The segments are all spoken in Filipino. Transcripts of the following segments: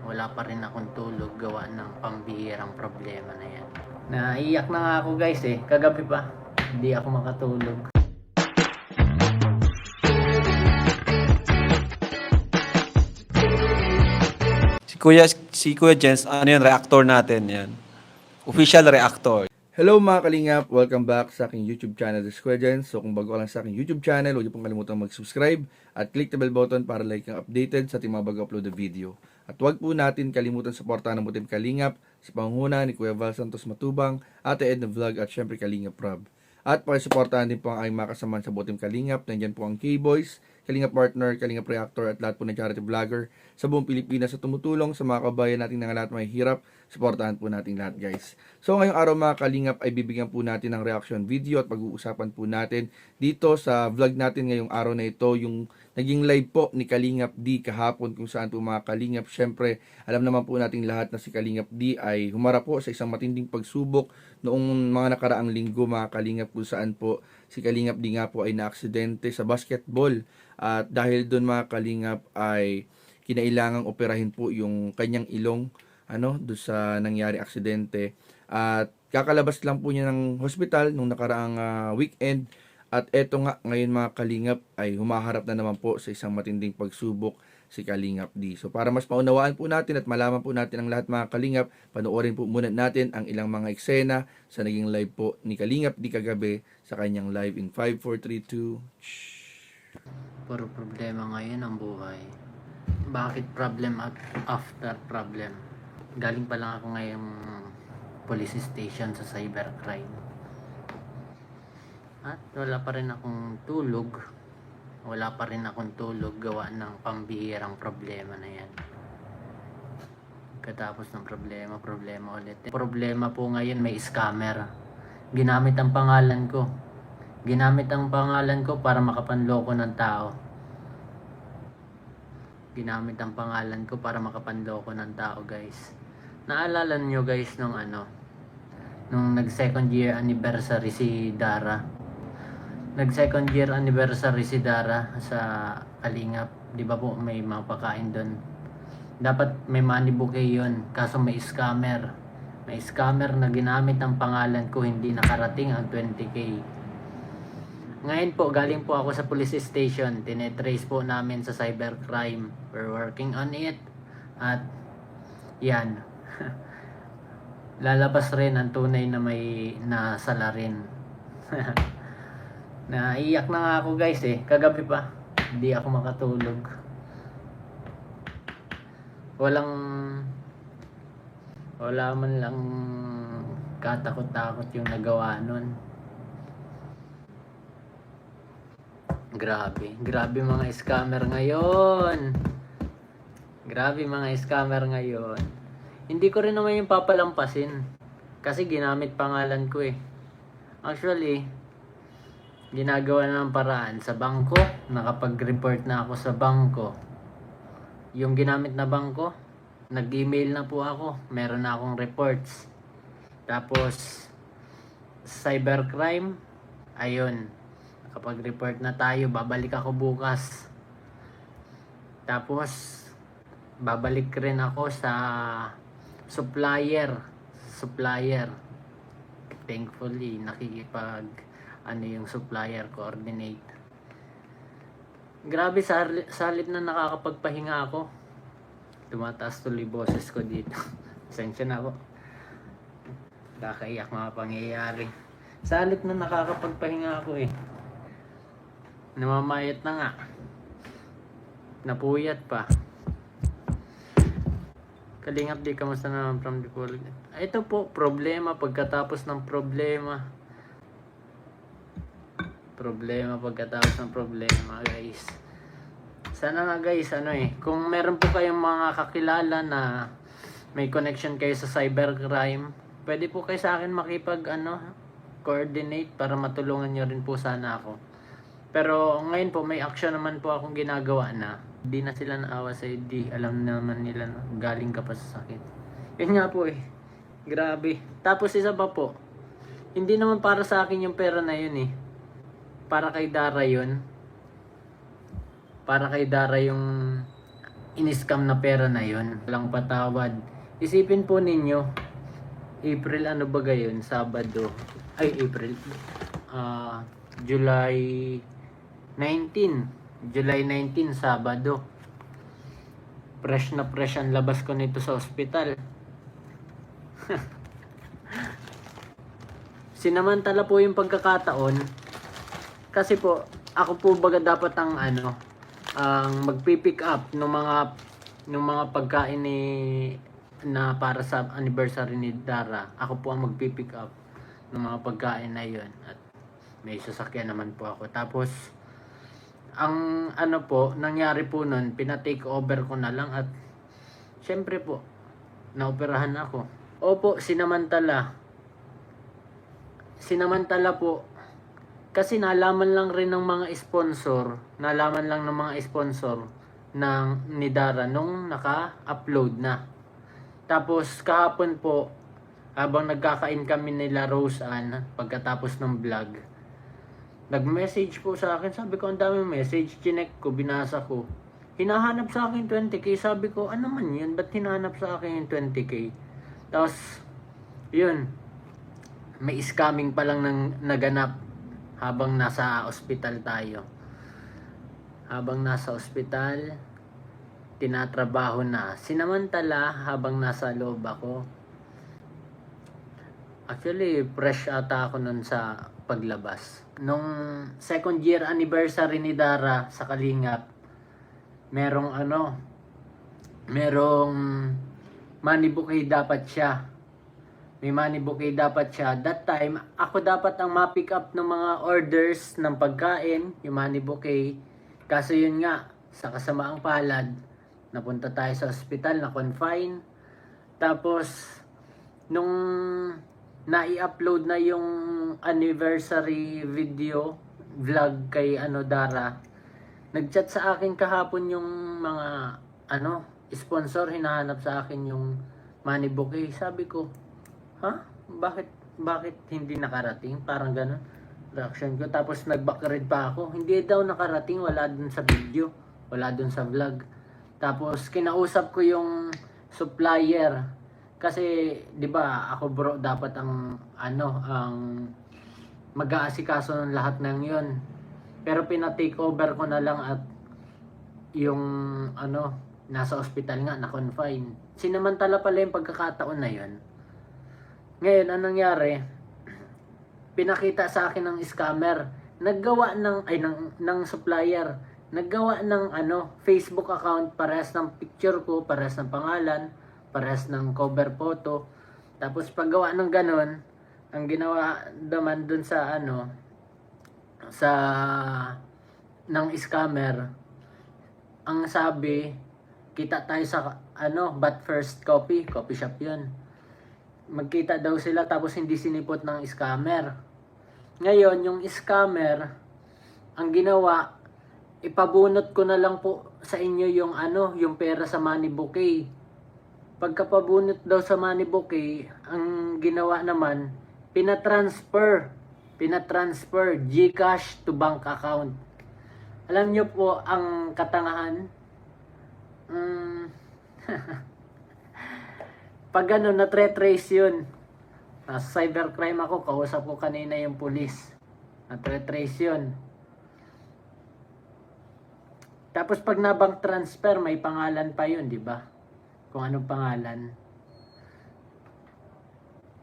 wala pa rin akong tulog gawa ng pambihirang problema na yan. Naiiyak na nga ako guys kagabi pa, hindi ako makatulog. Si Kuya Jens, ano yan, reactor natin yan. Official reactor. Hello mga kalingap! Welcome back sa aking YouTube channel, The Square Gens. So kung bago ka lang sa aking YouTube channel, huwag niyo pong kalimutan mag-subscribe at click the bell button para like kang updated sa ating mga bago-upload na video. At huwag po natin kalimutan suportahan ng Butim Kalingap sa pangunguna ni Kuya Val Santos Matubang, Ate Edna Vlog at syempre Kalingap Rob. At pakisuportahan din po ang aming mga kasamahan sa Butim Kalingap. Nandiyan po ang K-Boys, Kalingap Partner, Kalingap Reactor at lahat po ng charity vlogger sa buong Pilipinas sa tumutulong sa mga kabayan natin na lahat may hirap. Suportahan po natin lahat guys. So ngayong araw mga Kalingap ay bibigyan po natin ng reaction video at pag-uusapan po natin dito sa vlog natin ngayong araw na ito yung naging live po ni Kalingap D kahapon kung saan po mga Kalingap. Syempre alam naman po nating lahat na si Kalingap D ay humarap po sa isang matinding pagsubok noong mga nakaraang linggo mga Kalingap kung saan po si Kalingap D nga po ay naaksidente sa basketball. At dahil doon mga Kalingap ay kinailangang operahin po yung kanyang ilong doon sa nangyari aksidente. At kakalabas lang po niya ng hospital nung nakaraang weekend. At eto nga ngayon mga Kalingap ay humaharap na naman po sa isang matinding pagsubok si Kalingap D. So para mas maunawaan po natin at malaman po natin ang lahat mga Kalingap, panoorin po muna natin ang ilang mga eksena sa naging live po ni Kalingap D kagabi sa kanyang live in 5, 4, 3, 2. Puro problema ngayon ang buhay. Bakit problem after problem? Galing pa lang ako ngayong police station sa cybercrime. At wala pa rin akong tulog. Wala pa rin akong tulog gawa ng pambihirang problema na yan. Katapos ng problema ulit. Problema po ngayon may scammer. Ginamit ang pangalan ko. Para makapanloko ng tao. Ginamit ang pangalan ko para makapanloko ng tao guys. Naalala nyo guys nung nag second year anniversary si Dara. Nag second year anniversary si Dara sa Kalingap. Di ba po may mga pakain doon. Dapat may money bouquet yun. Kaso may scammer. May scammer na ginamit ang pangalan ko. Hindi nakarating ang 20k. Ngayon po, galing po ako sa police station. Tinetrace po namin sa cybercrime. We're working on it. At yan. Lalabas rin ang tunay na may nasalarin. Naiiyak na nga ako guys kagabi pa, hindi ako makatulog. Wala man lang katakot-takot yung nagawa nun. Grabe mga scammer ngayon. Hindi ko rin naman yung papalampasin kasi ginamit pangalan ko Actually, ginagawa na ng paraan sa bangko. Nakapag-report na ako sa bangko. Yung ginamit na bangko, nag-email na po ako. Meron na akong reports. Tapos, cybercrime, ayun. Nakapag-report na tayo. Babalik ako bukas. Tapos, babalik rin ako sa supplier. Thankfully, yung supplier coordinate. Grabe, salit na nakakapagpahinga ako. Tumataas tuloy boses ko dito. Pasensya na ako. Nakakaiyak mga pangyayari. Salit na nakakapagpahinga ako Namamayat na nga. Napuyat pa. Kalingap di, kamusta naman from the world? Ito po, problema pagkatapos ng problema. Pagkatapos ng problema guys. Sana nga guys kung meron po kayong mga kakilala na may connection kayo sa cybercrime, pwede po kayo sa akin makipag coordinate para matulungan nyo rin po sana ako. Pero ngayon po may action naman po akong ginagawa na hindi na sila naawa sa ID. Alam naman nila na galing ka pa sa sakit. Yun nga po grabe. Tapos isa pa po, hindi naman para sa akin yung pera na yun Para kay Dara yun. Para kay Dara yung in-scam na pera na yon. Walang patawad. Isipin po ninyo, April ano ba gayon? Sabado. Ay, April. July 19. July 19, Sabado. Fresh na fresh ang labas ko nito sa ospital. Sinamantala po yung pagkakataon kasi po ako po baga dapat ang ang magpi-pick up ng mga pagkain na para sa anniversary ni Dara. Ako po ang magpi-pick up ng mga pagkain na yun at may sasakyan naman po ako. Tapos ang nangyari po nun, pina-take over ko na lang at syempre po naoperahan ako. Opo, sinamantala po kasi nalaman lang ng mga sponsor ni Dara nung naka-upload na. Tapos kahapon po habang nagkakain kami nila Rose Ann pagkatapos ng vlog, nag-message po sa akin. Sabi ko, ang daming message, chinek ko, binasa ko, hinahanap sa akin 20k. Sabi ko, ano man yun, ba't hinahanap sa akin yung 20k? Tapos yun, may scamming pa lang naganap habang nasa ospital tayo. Habang nasa ospital, tinatrabaho na. Sinamantala habang nasa loob ako. Actually, fresh ata ako nun sa paglabas. Nung second year anniversary ni Dara sa Kalingap, merong money bouquet dapat siya. May money bouquet dapat siya. That time, ako dapat ang ma-pick up ng mga orders ng pagkain, yung money bouquet. Kaso yun nga, sa kasamaang palad, napunta tayo sa ospital, na-confine. Tapos, nung na-i-upload na yung anniversary video, vlog kay Dara, nag-chat sa akin kahapon yung mga sponsor, hinahanap sa akin yung money bouquet. Sabi ko, bakit hindi nakarating? Parang ganun reaction ko. Tapos nag-backread pa ako, hindi daw nakarating, wala dun sa video, wala dun sa vlog. Tapos kinausap ko yung supplier kasi 'di ba ako bro dapat ang mag-aasikaso ng lahat ng 'yon. Pero pina-take over ko na lang at yung nasa ospital nga, na-confine. Sinamantala pala yung pagkakataon na 'yon. Ngayon, anong nangyari? Pinakita sa akin ng scammer. Naggawa ng supplier. Naggawa ng Facebook account, parehas ng picture ko, parehas ng pangalan, parehas ng cover photo. Tapos paggawa ng ganon, ang ginawa naman dun sa ng scammer, ang sabi, kita tayo sa but first coffee shop 'yun. Magkita daw sila tapos hindi sinipot ng scammer. Ngayon, yung scammer, ang ginawa, ipabunot ko na lang po sa inyo yung pera sa money bouquet. Pagkapabunot daw sa money bouquet, ang ginawa naman, pinatransfer GCash to bank account. Alam nyo po ang katangahan? Pag na-trace yun. Nasa cybercrime ako, kausap ko kanina yung pulis. Na-trace yun. Tapos pag na-bank transfer, may pangalan pa yun, di ba? Kung anong pangalan.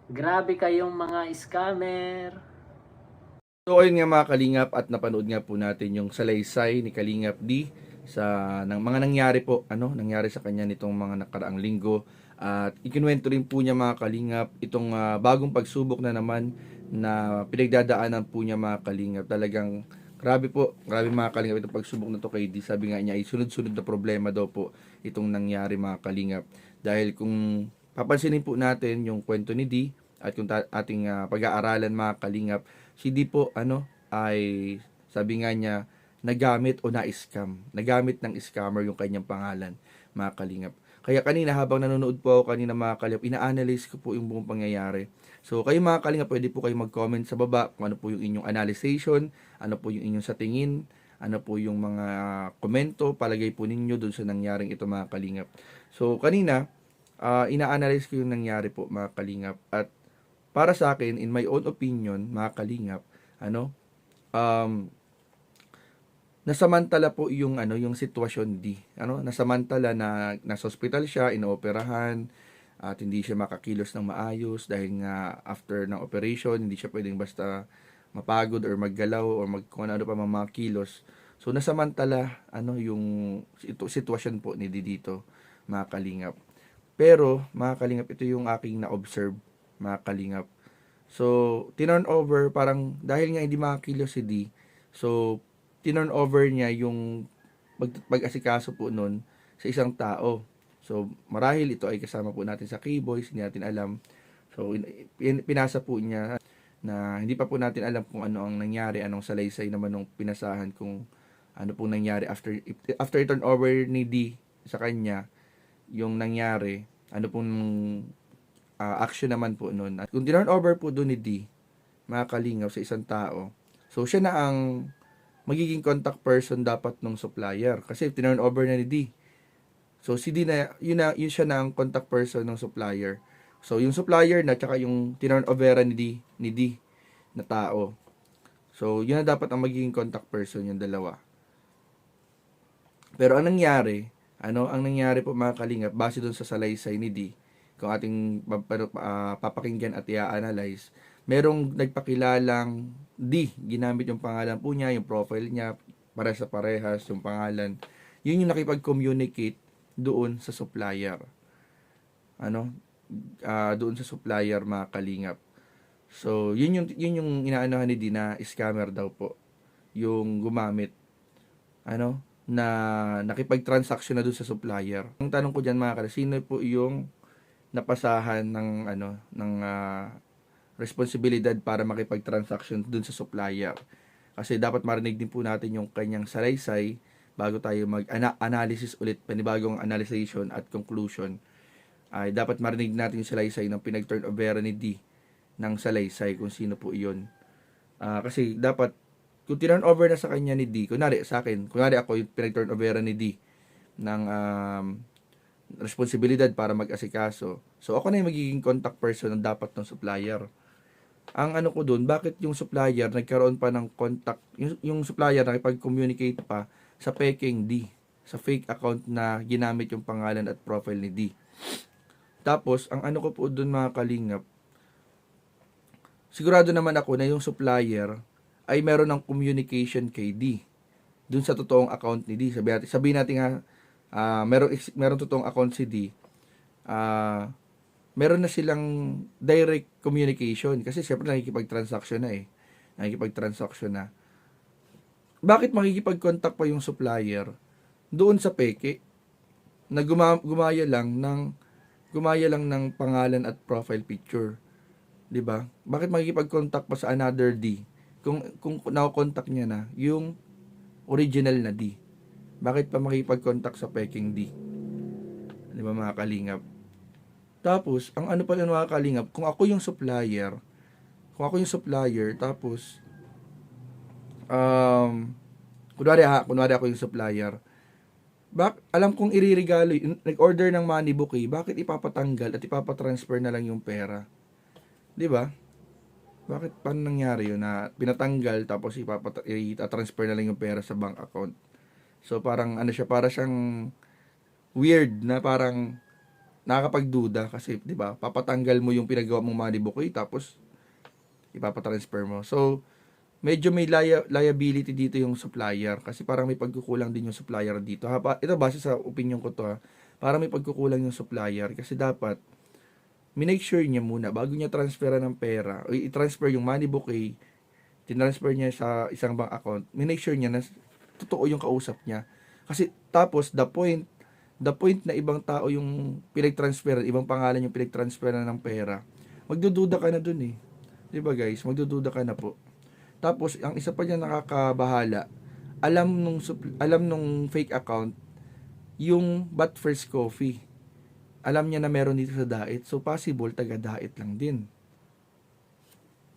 Grabe kayong mga scammer. So ayun nga mga Kalingap, at napanood nga po natin yung salaysay ni Kalingap D ng mga nangyari sa kanya nitong mga nakaraang linggo. At ikinuwento rin po niya mga Kalingap itong bagong pagsubok na naman na pinagdadaanan po niya mga Kalingap. Talagang grabe mga Kalingap itong pagsubok na to kay D. Sabi nga niya ay sunod-sunod na problema daw po itong nangyari mga Kalingap. Dahil kung papansinin po natin yung kwento ni D at kung ating pag-aaralan mga Kalingap, si D po ay sabi nga niya nagamit nagamit ng scammer yung kanyang pangalan mga Kalingap. Kaya kanina habang nanonood po ako kanina mga Kalingap, ina-analyze ko po yung buong pangyayari. So kayo mga Kalingap, pwede po kayo mag-comment sa baba kung ano po yung inyong analyzation, ano po yung inyong sa tingin, ano po yung mga komento, palagay po ninyo dun sa nangyaring ito mga kalingap. So kanina, ina-analyze ko yung nangyari po mga kalingap, at para sa akin, in my own opinion mga kalingap, ano, um, nasamantala po yung yung sitwasyon D. Nasamantala na nasa hospital siya, inooperahan, at hindi siya makakilos ng maayos dahil nga after ng operation, hindi siya pwedeng basta mapagod or maggalaw or kung ano pa mga kilos. So nasamantala yung sitwasyon po ni D dito, mga kalingap. Pero mga kalingap, ito yung aking na-observe, mga kalingap. So tinurn over, parang dahil nga hindi makakilos si D, so tinurn over niya yung pag-asikaso po nun sa isang tao. So, marahil ito ay kasama po natin sa K-Boys, hindi natin alam. So, pinasa po niya na hindi pa po natin alam kung ano ang nangyari, anong salaysay naman nung pinasahan, kung ano pong nangyari after turn over ni D sa kanya, yung nangyari, ano pong action naman po nun. At kung tinurn over po doon ni D, mga kalingap, sa isang tao, so siya na ang magiging contact person dapat ng supplier. Kasi tinurn over na ni D. So si D yun siya na ang contact person ng supplier. So yung supplier na tsaka yung tinurn over ni D na tao. So yun na dapat ang magiging contact person, yung dalawa. Pero ang nangyari po mga kalingap, base dun sa salaysay ni D, kung ating papakinggan at i-analyze, merong nagpakilalang D, ginamit yung pangalan po niya, yung profile niya, parehas yung pangalan. Yun yung nakipag-communicate doon sa supplier. Doon sa supplier, mga kalingap. So, yun yung inaanohan ni D na scammer daw po. Yung gumamit, na nakipag-transaction na doon sa supplier. Ang tanong ko diyan, mga kalingap, sino po yung napasahan ng responsibilidad para makipag-transaction dun sa supplier? Kasi dapat marinig din po natin yung kanyang salaysay bago tayo mag-analysis ulit, panibagong analyzation at conclusion. Ay dapat marinig natin yung salaysay ng pinag-turn over ni D ng salaysay, kung sino po iyon. Kasi dapat, kung tinurn over na sa kanya ni D, kunwari ako yung pinag-turn over ni D ng responsibilidad para mag-asikaso. So ako na yung magiging contact person ng dapat ng supplier. Ang ko doon, bakit yung supplier nagkaroon pa ng contact, yung supplier nakipag-communicate pa sa peking D, sa fake account na ginamit yung pangalan at profile ni D. Tapos, ang ko po doon, mga kalingap, sigurado naman ako na yung supplier ay meron ng communication kay D doon sa totoong account ni D. Sabihin natin nga, meron totoong account si D, meron na silang direct communication kasi syempre nakikipag-transaction na. Bakit makikipag-contact pa yung supplier doon sa peke na gumaya lang ng pangalan at profile picture? 'Di ba? Bakit makikipag-contact pa sa another D kung na-contact niya na yung original na D? Bakit pa makikipag-contact sa peking D? 'Di ba, mga kalingap? Tapos, ang pa yun, mga kalingap, kung ako yung supplier, tapos, kunwari ako yung supplier, alam kong iririgalo, nag-order ng money bouquet, bakit ipapatanggal at ipapatransfer na lang yung pera? Di ba? Bakit, paano nangyari yun na pinatanggal, tapos ipatransfer na lang yung pera sa bank account? So, parang, para siyang weird na parang, nakakapagduda kasi 'di ba? Papatanggal mo yung pinagawa mong money bouquet tapos ipapatransfer mo. So medyo may liability dito yung supplier kasi parang may pagkukulang din yung supplier dito. Ito base sa opinion ko to, parang may pagkukulang yung supplier kasi dapat minake sure niya muna bago niya transferan ng pera o i-transfer yung money bouquet, tinransfer niya sa isang bank account, minake sure niya na totoo yung kausap niya. Kasi tapos the point na ibang tao yung pinag-transfer, ibang pangalan yung pinag-transfer na ng pera, magdududa ka na dun eh. Di ba guys? Magdududa ka na po. Tapos, ang isa pa niya nakakabahala, alam nung fake account, yung But First Coffee. Alam niya na meron dito sa Dait. So, possible, taga Dait lang din.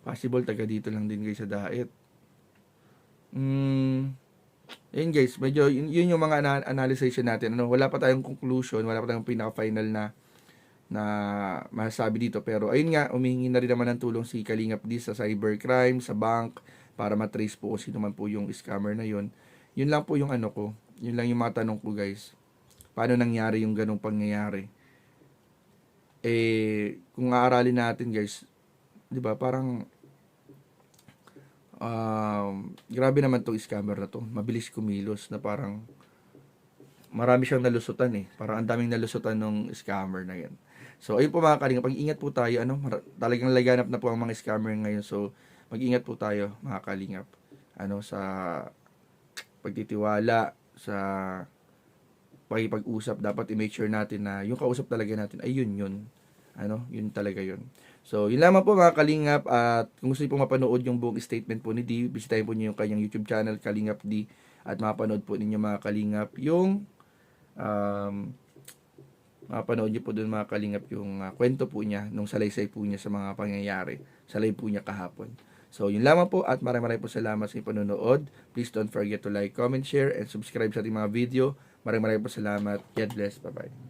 Possible, taga dito lang din guys sa Dait. Ayun guys, medyo yun yung mga analysis natin. Ano, wala pa tayong conclusion, wala pa tayong pinaka-final na masasabi dito. Pero ayun nga, umihingi na rin naman ng tulong si Kalingap D sa cybercrime, sa bank, para matrace po kung sino man po yung scammer na yun. Yun lang po yung ano ko. Yun lang yung mga tanong ko guys. Paano nangyari yung ganong pangyayari? Kung aaralin natin guys, di ba, parang grabe naman tong scammer na to. Mabilis kumilos na parang marami siyang nalusutan Parang ang daming nalusutan ng scammer na yan. So, ayun po mga kalingap, pag-ingat po tayo. Talagang laganap na po ang mga scammer ngayon. So, mag-ingat po tayo mga kalingap. Sa pagtitiwala, sa pakipag-usap, dapat i-make sure natin na yung kausap talaga natin ay yun. Yun talaga yun. So, yun lamang po mga kalingap. At kung gusto niyo po mapanood yung buong statement po ni D, bisitahin po niyo yung kanyang YouTube channel, Kalingap D. At mapanood po ninyo mga kalingap yung mapanood niyo po doon mga kalingap yung kwento po niya nung salaysay po niya sa mga pangyayari sa live po niya kahapon. So, yun lamang po at maraming po salamat sa inyong panonood. Please don't forget to like, comment, share, and subscribe sa ating mga video. Maraming po salamat. God bless. Bye-bye.